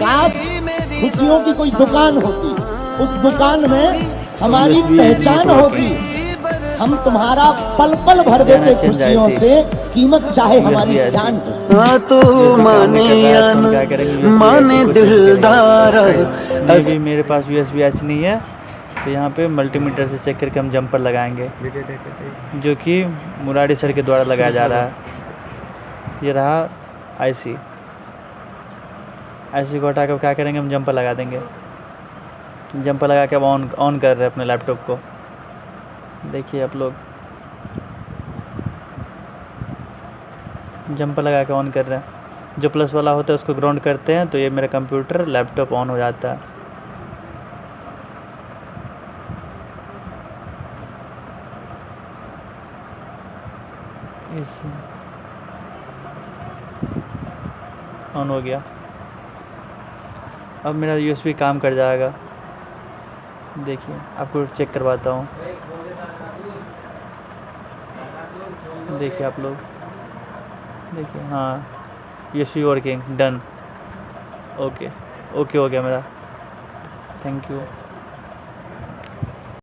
काश खुशियों की कोई दुकान होती, उस दुकान में हमारी पहचान होती, हम तुम्हारा पल पल भर देते खुशियों से, कीमत चाहे हमारी जान हो। हाँ तो माने या न माने दिलदार। अभी मेरे पास USB ऐसी नहीं है, तो यहाँ पे मल्टीमीटर से चेक करके हम जंपर लगाएंगे, जो कि मुरारी सर के द्वारा लगाया जा रहा है। ये रहा IC को हटा कर क्या करेंगे, हम जंपर लगा देंगे। जंपर लगा के अब ऑन कर रहे हैं अपने लैपटॉप को। देखिए आप लोग, जंपर लगा के ऑन कर रहे हैं। जो प्लस वाला होता है उसको ग्राउंड करते हैं, तो ये मेरा कंप्यूटर लैपटॉप ऑन हो जाता है। इस ऑन हो गया। अब मेरा USB काम कर जाएगा। देखिए आपको चेक करवाता हूँ। देखिए आप लोग, देखिए हाँ USB वर्किंग, डन, ओके हो गया मेरा। Thank you.